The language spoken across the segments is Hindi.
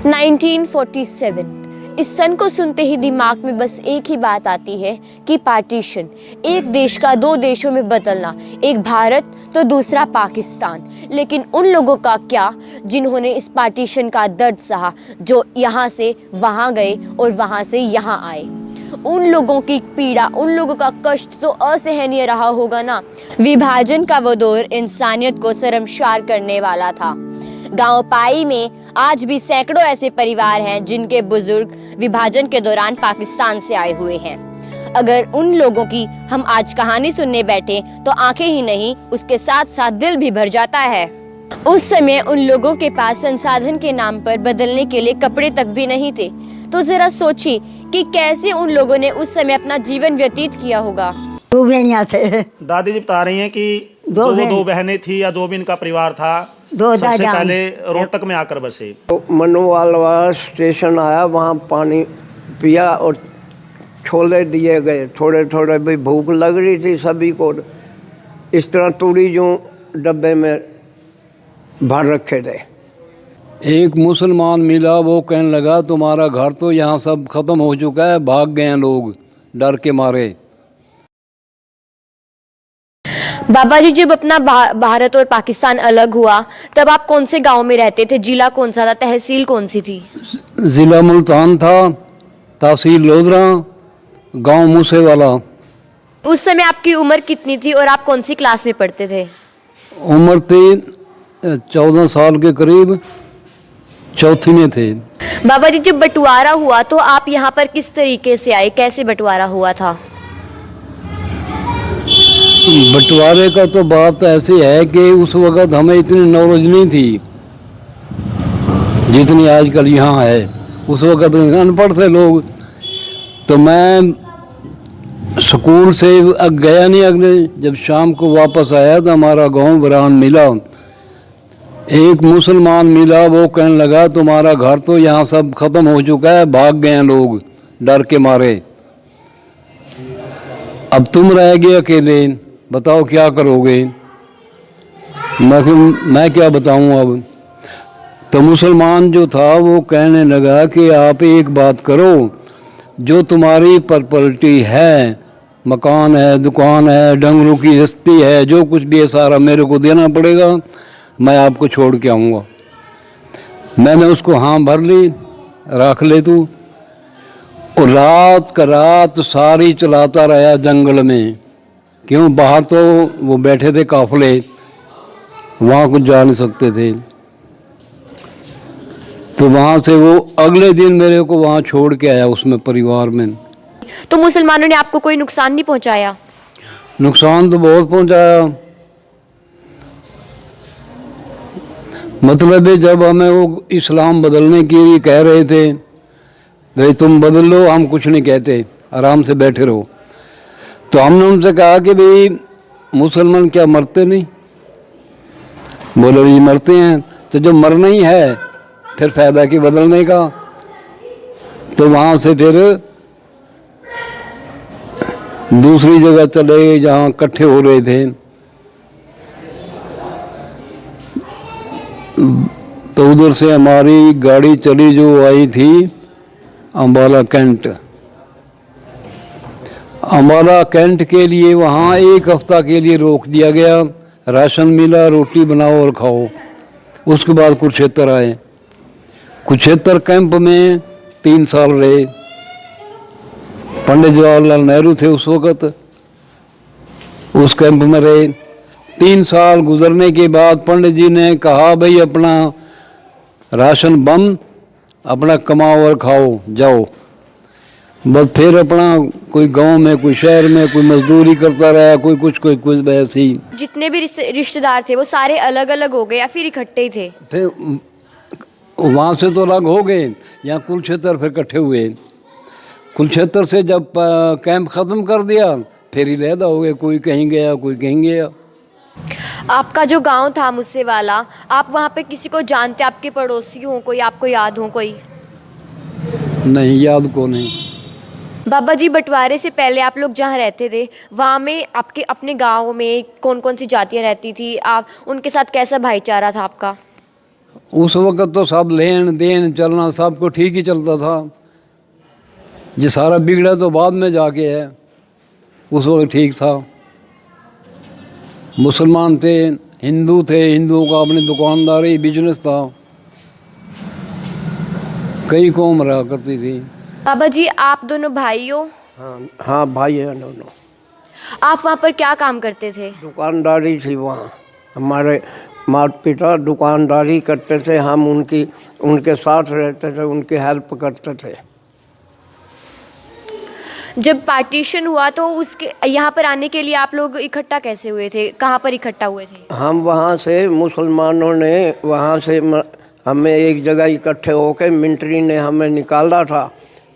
1947 इस सन को सुनते ही दिमाग में बस एक ही बात आती है कि पार्टीशन, एक देश का दो देशों में बदलना, एक भारत तो दूसरा पाकिस्तान। लेकिन उन लोगों का क्या जिन्होंने इस पार्टीशन का दर्द सहा, जो यहाँ से वहाँ गए और वहाँ से यहाँ आए। उन लोगों की पीड़ा, उन लोगों का कष्ट तो असहनीय रहा होगा ना। विभाजन का वो दौर इंसानियत को शर्मसार करने वाला था। गांव पाई में आज भी सैकड़ों ऐसे परिवार हैं जिनके बुजुर्ग विभाजन के दौरान पाकिस्तान से आए हुए हैं। अगर उन लोगों की हम आज कहानी सुनने बैठे तो आंखें ही नहीं, उसके साथ साथ दिल भी भर जाता है। उस समय उन लोगों के पास संसाधन के नाम पर बदलने के लिए कपड़े तक भी नहीं थे। तो जरा सोचिए कि कैसे उन लोगों ने उस समय अपना जीवन व्यतीत किया होगा। दो बहनियां थे। दादी जी बता रही हैं कि जो दो बहनें थी या जो भी इनका परिवार था, सबसे पहले रोहतक में आकर बसे। तो मनोवाल वाला स्टेशन आया, वहाँ पानी पिया और छोले दिए गए थोड़े थोड़े। भी भूख लग रही थी सभी को, इस तरह तूड़ी जो डब्बे में भर रखे थे। एक मुसलमान मिला, वो कहने लगा तुम्हारा घर तो यहाँ सब खत्म हो चुका है, भाग गए हैं लोग डर के मारे। बाबा जी, जब अपना भारत और पाकिस्तान अलग हुआ तब आप कौन से गांव में रहते थे? जिला कौन सा था? तहसील कौन सी थी? ज़िला मुल्तान था, तहसील लोधरा, गांव मूसेवाला। उस समय आपकी उम्र कितनी थी और आप कौन सी क्लास में पढ़ते थे? उम्र थी 14 साल के करीब, चौथी में थे। बाबा जी, जब बंटवारा हुआ तो आप यहाँ पर किस तरीके से आए? कैसे बंटवारा हुआ था? बंटवारे का तो बात ऐसी है कि उस वक़्त हमें इतनी नॉलेज नहीं थी जितनी आजकल यहाँ है। उस वक़्त अनपढ़ थे लोग। तो मैं स्कूल से गया नहीं। अगले जब शाम को वापस आया तो हमारा गांव बरान मिला। एक मुसलमान मिला, वो कहने लगा तुम्हारा घर तो यहाँ सब खत्म हो चुका है, भाग गए हैं लोग डर के मारे। अब तुम रह गए अकेले, बताओ क्या करोगे? मैं क्या बताऊं अब। तो मुसलमान जो था वो कहने लगा कि आप एक बात करो, जो तुम्हारी प्रॉपर्टी है, मकान है, दुकान है, डंगरों की हस्ती है, जो कुछ भी है सारा मेरे को देना पड़ेगा, मैं आपको छोड़ के आऊँगा। मैंने उसको हाँ भर ली, रख ले तू। और रात का रात सारी चलाता रहा जंगल में। क्यों, बाहर तो वो बैठे थे काफले, वहाँ कुछ जा नहीं सकते थे। तो वहाँ से वो अगले दिन मेरे को वहाँ छोड़ के आया उसमें परिवार में। तो मुसलमानों ने आपको कोई नुकसान नहीं पहुँचाया? नुकसान तो बहुत पहुँचाया। मतलब है, जब हमें वो इस्लाम बदलने के लिए कह रहे थे, भाई तुम बदल लो, हम कुछ नहीं कहते, आराम से बैठे रहो। तो हमने उनसे कहा कि भाई मुसलमान क्या मरते नहीं? बोले जी मरते हैं। तो जो मरना ही है फिर फायदा की बदलने का। तो वहाँ से फिर दूसरी जगह चले गए जहाँ इकट्ठे हो रहे थे। तो उधर से हमारी गाड़ी चली जो आई थी अम्बाला कैंट। अम्बाला कैंट के लिए वहाँ एक हफ्ता के लिए रोक दिया गया। राशन मिला, रोटी बनाओ और खाओ। उसके बाद कुरुक्षेत्र आए। कुरुक्षेत्र कैंप में 3 साल रहे। पंडित जवाहरलाल नेहरू थे उस वक़्त, उस कैंप में रहे। 3 साल गुजरने के बाद पंडित जी ने कहा भाई अपना राशन बंद, अपना कमाओ और खाओ, जाओ। बस फिर अपना कोई गांव में, कोई शहर में, कोई मजदूरी करता रहा, कोई कुछ ऐसी। जितने भी रिश्तेदार थे वो सारे अलग अलग हो गए या फिर इकट्ठे ही थे? फिर वहाँ से तो अलग हो गए, यहाँ कुरुक्षेत्र फिर इकट्ठे हुए। कुरुक्षेत्र से जब कैंप ख़त्म कर दिया फिर ही लहदा हो गए, कोई कहीं गया, कोई कहीं गया। आपका जो गांव था मुझसे वाला, आप वहाँ पे किसी को जानते? आपके पड़ोसी हो कोई, आपको याद हो कोई? नहीं, याद को नहीं। बाबा जी, बंटवारे से पहले आप लोग जहाँ रहते थे वहाँ में आपके अपने गांव में कौन कौन सी जातियाँ रहती थी? आप उनके साथ कैसा भाईचारा था आपका? उस वक़्त तो सब लेन देन चलना सब को ठीक ही चलता था। जो सारा बिगड़ा तो बाद में जाके है, उस वक्त ठीक था। मुसलमान थे, हिंदू थे, हिंदुओं का अपनी दुकानदारी बिजनेस था, कई कौम रहा करती थी। बाबा जी आप दोनों भाई हो, हाँ हाँ भाई है दोनों। आप वहाँ पर क्या काम करते थे? दुकानदारी थी वहाँ। हमारे माता पिता दुकानदारी करते थे, हम उनके साथ रहते थे, उनकी हेल्प करते थे। जब पार्टीशन हुआ तो उसके यहाँ पर आने के लिए आप लोग इकट्ठा कैसे हुए थे? कहाँ पर इकट्ठा हुए थे? हम वहाँ से मुसलमानों ने वहाँ से हमें एक जगह इकट्ठे होकर मिलिट्री ने हमें निकाला था।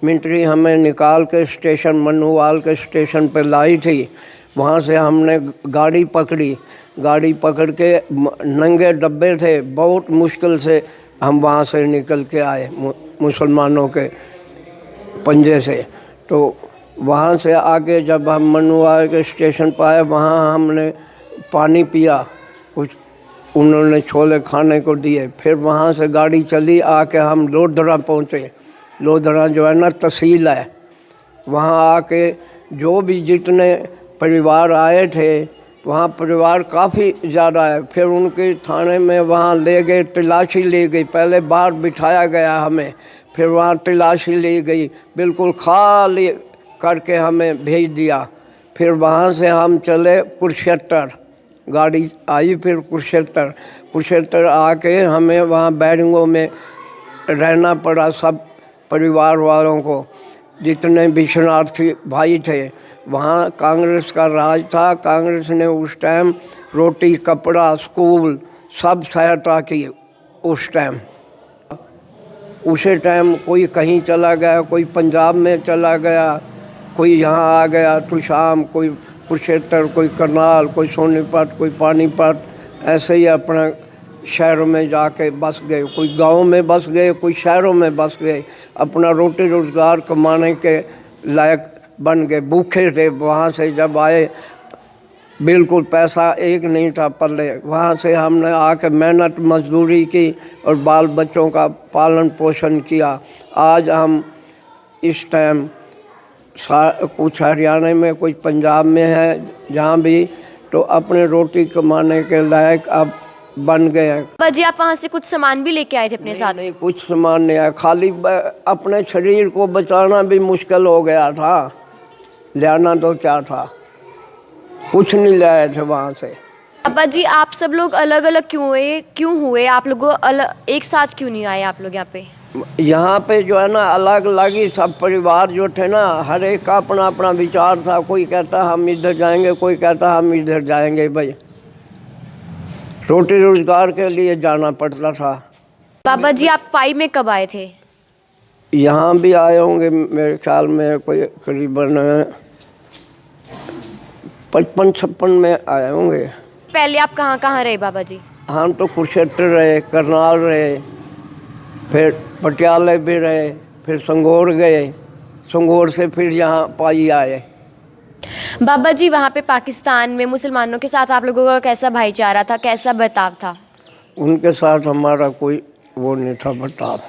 मिलिट्री हमें निकाल के स्टेशन मनुवाल के स्टेशन पे लाई थी। वहाँ से हमने गाड़ी पकड़ी, गाड़ी पकड़ के नंगे डब्बे थे, बहुत मुश्किल से हम वहाँ से निकल के आए मुसलमानों के पंजे से। तो वहाँ से आके जब हम मनुवाल के स्टेशन पर आए, वहाँ हमने पानी पिया, कुछ उन्होंने छोले खाने को दिए। फिर वहाँ से गाड़ी चली, आके हम लोधरा पहुँचे। लोधरा जो है ना तहसील है, वहाँ आके जो भी जितने परिवार आए थे, वहाँ परिवार काफ़ी ज़्यादा है। फिर उनके थाने में वहाँ ले गए, तलाशी ली गई। पहले बाहर बिठाया गया हमें, फिर वहाँ तलाशी ली गई, बिल्कुल खाली करके हमें भेज दिया। फिर वहाँ से हम चले कुरुक्षेत्र, गाड़ी आई फिर कुरुक्षेत्र आके हमें वहाँ बैरिंगों में रहना पड़ा। सब परिवार वालों को, जितने भी शरणार्थी भाई थे, वहाँ कांग्रेस का राज था। कांग्रेस ने उस टाइम रोटी कपड़ा स्कूल सब सहायता की उस टाइम। उसी टाइम कोई कहीं चला गया, कोई पंजाब में चला गया, कोई यहाँ आ गया तो शाम, कोई कुरुक्षेत्र, कोई करनाल, कोई सोनीपत, कोई पानीपत, ऐसे ही अपना शहरों में जाके बस गए। कोई गाँव में बस गए, कोई शहरों में बस गए, अपना रोटी रोज़गार कमाने के लायक बन गए। भूखे थे, वहाँ से जब आए बिल्कुल पैसा एक नहीं था पल्ले। वहाँ से हमने आके मेहनत मजदूरी की और बाल बच्चों का पालन पोषण किया। आज हम इस टाइम कुछ हरियाणा में, कुछ पंजाब में है, जहाँ भी, तो अपने रोटी कमाने के लायक अब बन गए। बाबा जी आप वहाँ से कुछ सामान भी लेके आए थे अपने साथ? नहीं, कुछ सामान नहीं आया, खाली अपने शरीर को बचाना भी मुश्किल हो गया था, लाना तो क्या था, कुछ नहीं लाए थे वहाँ से। बाबा जी आप सब लोग अलग अलग क्यों हुए? आप लोगों अलग एक साथ क्यों नहीं आए आप लोग यहाँ पे? यहाँ पे जो है ना अलग अलग ही सब परिवार जो थे ना, हर एक का अपना अपना विचार था। कोई कहता हम इधर जाएंगे, कोई कहता हम इधर जाएंगे। भाई रोटी रोजगार के लिए जाना पड़ता था। बाबा जी आप पाई में कब आए थे? यहाँ भी आए होंगे मेरे ख्याल में, कोई करीबन 55-56 में आए होंगे। पहले आप कहाँ कहाँ रहे बाबा जी? हम तो कुरुक्षेत्र रहे, करनाल रहे, फिर पटियाले भी रहे, फिर संगोर गए, संगोर से फिर यहाँ पाई आए। बाबा जी वहाँ पे पाकिस्तान में मुसलमानों के साथ आप लोगों का कैसा भाईचारा था, कैसा बर्ताव था? उनके साथ हमारा कोई वो नहीं था बर्ताव।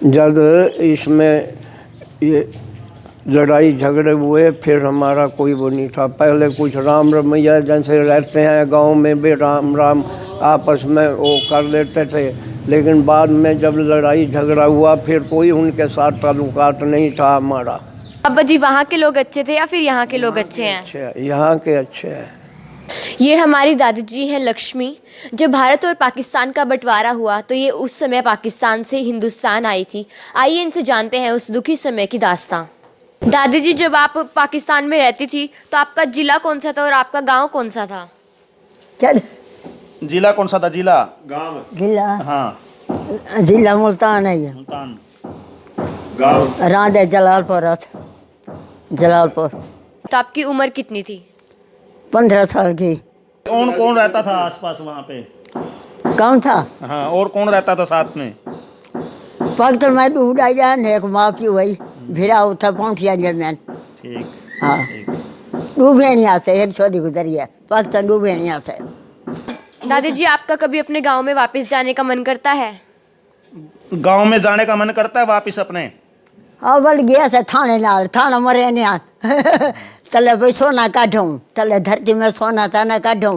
जब इसमें ये लड़ाई झगड़े हुए, फिर हमारा कोई वो नहीं था। पहले कुछ राम रमैया जैसे रहते हैं गांव में भी, राम राम आपस में वो कर लेते थे, लेकिन बाद में जब लड़ाई झगड़ा हुआ फिर कोई उनके साथ ताल्लुकात नहीं था हमारा। बाबा जी वहाँ के लोग अच्छे थे या फिर यहाँ के लोग अच्छे हैं? अच्छे, यहाँ के अच्छे हैं। ये हमारी दादी जी हैं लक्ष्मी। जब भारत और पाकिस्तान का बंटवारा हुआ तो ये उस समय पाकिस्तान से हिंदुस्तान आई थी। आइए इनसे जानते हैं उस दुखी समय की दास्तां। दादी जी जब आप पाकिस्तान में रहती थी तो आपका जिला कौन सा था और आपका गांव कौन सा था? क्या जिला कौन सा था? जिला गांव? जिला? हाँ जिला मुल्तान है ये। मुल्तान। गांव? रांद है जलालपुर, जलालपुर। तो आपकी उम्र कितनी थी? 15 साल की। कौन कौन रहता था आसपास वहाँ पे? कौन था? हाँ, और कौन रहता था साथ में? वक्त में बूढ़ा जान एक माँ की वही भिरा उठा पहुँचिया जमीन। ठीक। हाँ, ठीक। दो भेड़िया से एक छोरी गुजरी है, पाकिस्तान 2 भेड़िया से। दादी जी, आपका कभी अपने गांव में वापस जाने का मन करता है? गांव में जाने का मन करता है वापस अपने? अवल गया से थाने लाल थाना मरे न्या तले भाई सोना काढूं तले धरती में सोना था ना काढूं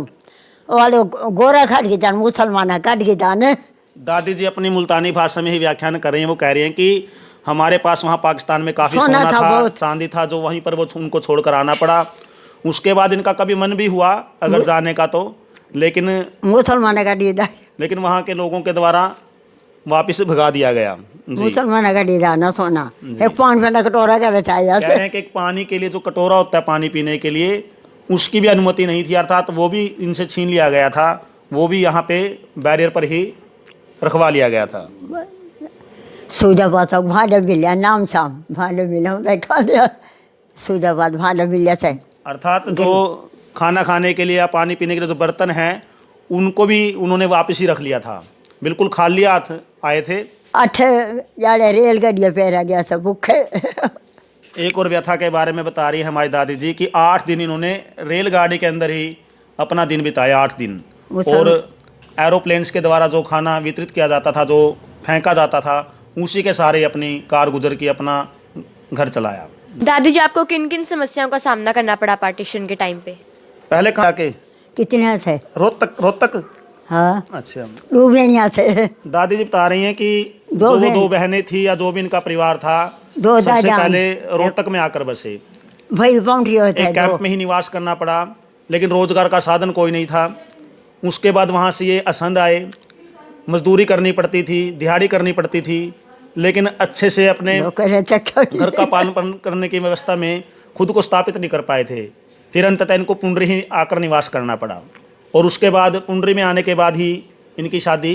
वाले गोरा काट के जान मुसलमान काट के जान। दादी जी अपनी मुल्तानी भाषा में ही व्याख्यान कर रही हैं। वो कह रही हैं कि हमारे पास वहाँ पाकिस्तान में काफ़ी सोना सोना था, था, बहुत। चांदी था, जो वहीं पर वो उनको छोड़कर आना पड़ा। उसके बाद इनका कभी मन भी हुआ अगर जाने का तो, लेकिन मुसलमान काट के जाए वहाँ के लोगों के द्वारा वापस भगा दिया गया। जी मुसलमान काट के जाना सोना एक पान पे कटोरा कर कह रहे हैं कि एक पानी के लिए जो कटोरा होता है पानी पीने के लिए, उसकी भी अनुमति नहीं थी, अर्थात वो भी इनसे छीन लिया गया था। वो भी यहाँ पे बैरियर पर ही रखवा लिया गया था। सूजाबाद भाले मिलिया नाम शाम भाले मिला देखा दिया सूजाबाद भाले मिलिया से। अर्थात जो खाना खाने के लिए या पानी पीने के लिए जो बर्तन हैं उनको भी उन्होंने वापस ही रख लिया था। बिल्कुल खाली हाथ आए थे। 8 यारे रेलगाड़ियाँ पे रह गया सब भूखे। एक और व्यथा के बारे में बता रही है हमारी दादी जी कि 8 दिन इन्होंने रेलगाड़ी के अंदर ही अपना दिन बिताया, 8 दिन। और एरोप्लेन्स के द्वारा जो खाना वितरित किया जाता था, जो फेंका जाता था, उसी के सारे अपनी कार गुजर की अपना घर चलाया। दादी जी, आपको किन किन समस्याओं का सामना करना पड़ा पार्टीशन के टाइम पे? पहले कहाँ के? कितने से? रोहतक। हाँ अच्छा। लुधियाना से। दादी जी बता रही हैं कि दो बहनें थी या जो भी इनका परिवार था, सबसे पहले रोहतक में आकर बसे। भाई बाउंड्री होता है, एक कैंप में ही निवास करना पड़ा, लेकिन रोजगार का साधन कोई नहीं था। उसके बाद वहाँ से ये असंध आए, मजदूरी करनी पड़ती थी, दिहाड़ी करनी पड़ती थी, लेकिन अच्छे से अपने घर का पालन करने की व्यवस्था में खुद को स्थापित नहीं कर पाए थे। फिर अंततः इनको पुंडरी ही आकर निवास करना पड़ा। और उसके बाद पुंडरी में आने के बाद ही इनकी शादी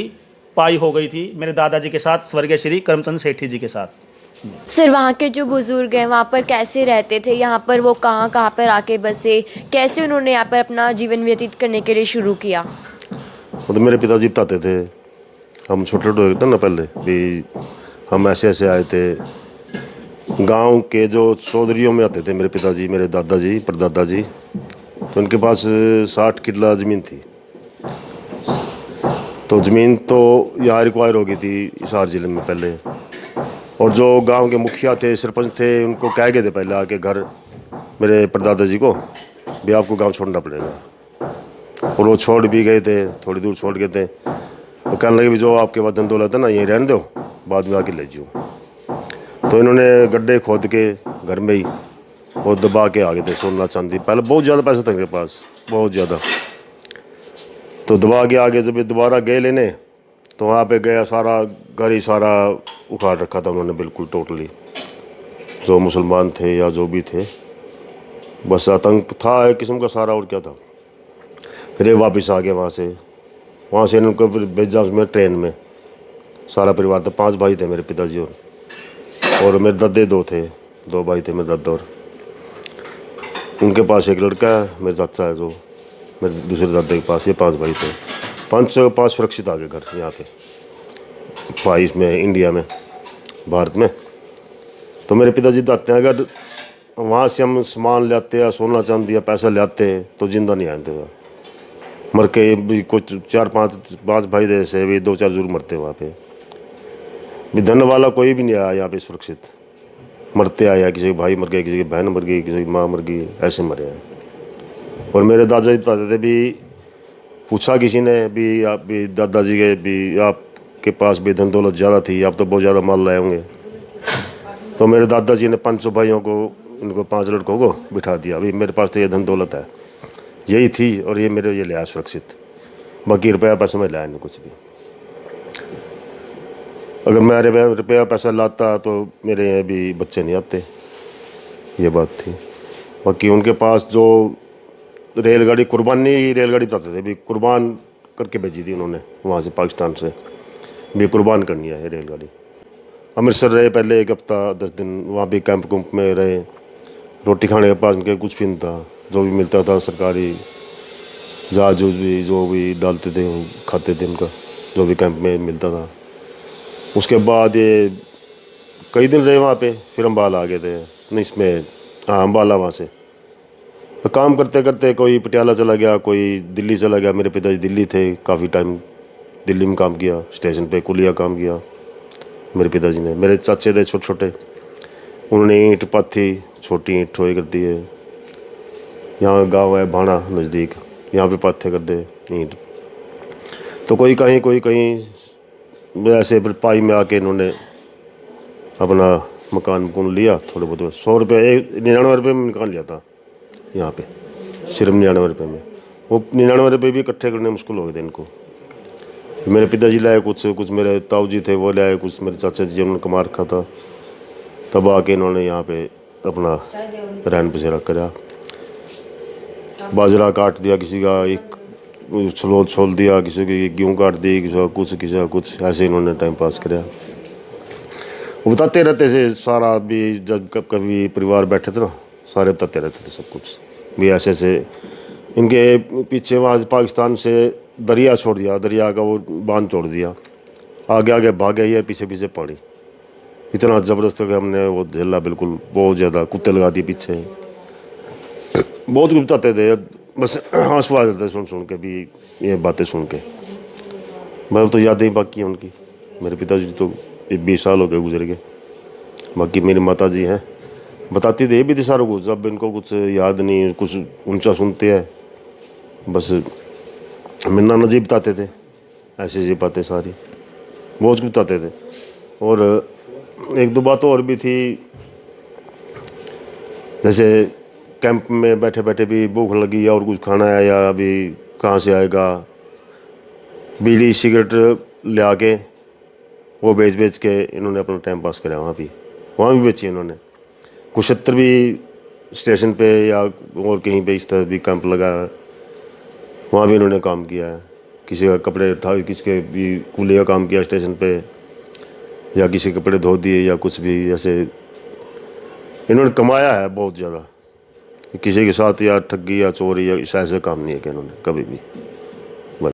पाई हो गई थी मेरे दादाजी के साथ, स्वर्गीय श्री करमचंद सेठी जी के साथ। सर, वहाँ के जो बुजुर्ग हैं वहाँ पर कैसे रहते थे? यहाँ पर वो कहाँ पर आके बसे? कैसे उन्होंने यहाँ पर अपना जीवन व्यतीत करने के लिए शुरू किया? तो मेरे पिताजी बताते थे, हम छोटे छोटे थे ना पहले भी, हम ऐसे ऐसे आए थे। गांव के जो चौधरियों में आते थे मेरे पिताजी, मेरे दादाजी, परदादा जी, तो उनके पास 60 किला ज़मीन थी। तो ज़मीन तो यहाँ रिक्वायर हो गई थी हिसार ज़िले में पहले। और जो गांव के मुखिया थे, सरपंच थे, उनको कह गए थे पहले आके घर मेरे परदादा जी को भी आपको गांव छोड़ना पड़ेगा। और वो छोड़ भी गए थे, थोड़ी दूर छोड़ गए थे। वो कहने लगे भी जो आपके पास धन दौलत है ना, यहीं रहने दो, बाद में आके ले जाओ। तो इन्होंने गड्ढे खोद के घर में ही वो दबा के आ गए थे सोना चांदी। पहले बहुत ज़्यादा पैसा था इनके पास, बहुत ज़्यादा। तो दबा के आगे जब दोबारा गए लेने, तो वहाँ पे गया, सारा घर ही सारा उखाड़ रखा था उन्होंने बिल्कुल टोटली। जो मुसलमान थे या जो भी थे, बस आतंक था एक किस्म का सारा, और क्या था। फिर ये वापस आ गया वहाँ से इनको फिर भेजा उसमें ट्रेन में। सारा परिवार था, 5 भाई थे मेरे पिताजी और मेरे दादे 2 थे, 2 भाई थे मेरे दादा। और उनके पास एक लड़का है, मेरे चाचा है जो मेरे दूसरे दादा के पास। ये 5 भाई थे, 5 सुरक्षित आ गए घर यहाँ पे भाई इसमें इंडिया में, भारत में। तो मेरे पिताजी बताते हैं अगर वहाँ से हम सामान लाते या सोना चांदी या पैसा लाते तो जिंदा नहीं आते, मर के भी। कुछ 4-5 भाई जैसे भी 2-4 जरूर मरते वहाँ पे भी। धन वाला कोई भी नहीं आया यहाँ पे सुरक्षित, मरते आया। किसी के भाई मर गए, किसी की बहन मर गई, किसी की माँ मर गई, ऐसे मरे हैं। और मेरे दादाजी बताते थे भी, पूछा किसी ने भी, आप भी दादाजी के भी, आपके पास भी धन दौलत ज़्यादा थी, आप तो बहुत ज़्यादा माल लाए होंगे। तो मेरे दादाजी ने 500 भाइयों को, इनको 5 लड़कों को बिठा दिया, अभी मेरे पास तो ये धन दौलत है, यही थी, और ये मेरे ये लिया सुरक्षित। बाकी रुपया पैसा में लाया नहीं कुछ भी। अगर मैं रुपया पैसा लाता तो मेरे यहाँ भी बच्चे नहीं आते, ये बात थी। बाकी उनके पास जो रेलगाड़ी, कुर्बानी रेलगाड़ी बताते थे भी, कुर्बान करके भेजी थी उन्होंने वहाँ से, पाकिस्तान से भी कुर्बान करनी है ये रेलगाड़ी। अमृतसर रहे पहले 1 हफ्ता 10 दिन, वहाँ भी कैंप कुंप में रहे। रोटी खाने के पास उनके कुछ भी नहीं था, जो भी मिलता था सरकारी जहाज भी जो भी डालते थे वो खाते थे, उनका जो भी कैंप में मिलता था। उसके बाद ये कई दिन रहे वहाँ पे, फिर अम्बाला आ गए थे। नहीं इसमें, हाँ अम्बाला, वहाँ से तो काम करते करते कोई पटियाला चला गया, कोई दिल्ली चला गया। मेरे पिताजी दिल्ली थे, काफ़ी टाइम दिल्ली में काम किया, स्टेशन पे कुलिया काम किया मेरे पिताजी ने। मेरे चाचे थे छोटे छोटे, उन्होंने ईंट पाथी, छोटी ईंट ठोए करती है। यहाँ गांव है भाना नज़दीक, यहाँ पे पाथे कर दे ईंट। तो कोई कहीं ऐसे पाई में आके इन्होंने अपना मकान लिया। थोड़े बहुत 100 रुपये, 99 रुपये में मकान लिया था यहाँ पे, सिर्फ 99 रुपये में। वो 99 रुपये भी इकट्ठे करने मुश्किल हो गए थे इनको। मेरे पिताजी लाए कुछ मेरे ताऊ जी थे वो लाए कुछ, मेरे चाचा जी उन्होंने कमा रखा था। तब आके इन्होंने यहाँ पे अपना रहन बसेरा करा। बाजरा काट दिया किसी का, एक छोल दिया किसी की, गेहूँ काट दी किसी का कुछ, ऐसे इन्होंने टाइम पास कराया। वो बताते रहते थे सारा भी, जब कभी परिवार बैठे थे ना, सारे बताते रहते थे सब कुछ भी। ऐसे ऐसे इनके पीछे वहाँ पाकिस्तान से दरिया छोड़ दिया, दरिया का वो बांध तोड़ दिया, आगे आगे भागे, ये पीछे पीछे पानी इतना ज़बरदस्त कि हमने वो झेला बिल्कुल, बहुत ज़्यादा। कुत्ते लगा दिए पीछे, बहुत कुछ बताते थे। बस आंसू आ जाते सुन के भी, ये बातें सुन के। मतलब तो यादें ही बाकी हैं उनकी। मेरे पिताजी तो 20 साल हो गए गुजर गए। बाकी मेरी माता जी हैं, बताती थी, ये भी थी सारों कुछ। जब इनको कुछ याद नहीं, कुछ ऊंचा सुनते हैं, बस मेरे नाना जी बताते थे ऐसी जी बातें सारी, बहुत कुछ बताते थे। और एक दो बात और भी थी, जैसे कैंप में बैठे बैठे भी भूख लगी और कुछ खाना है या अभी कहाँ से आएगा, बीड़ी सिगरेट ले आके वो बेच के इन्होंने अपना टाइम पास कराया। वहाँ भी बेची इन्होंने। कुशत्र भी स्टेशन पे या और कहीं पे इस तरह भी कैंप लगा है, वहाँ भी इन्होंने काम किया है। किसी का कपड़े उठा, किसी के भी कूली का काम किया स्टेशन पे, या किसी के कपड़े धो दिए या कुछ भी। ऐसे इन्होंने कमाया है बहुत ज़्यादा। किसी के साथ या ठगी या चोरी या ऐसे काम नहीं है कि इन्होंने कभी भी।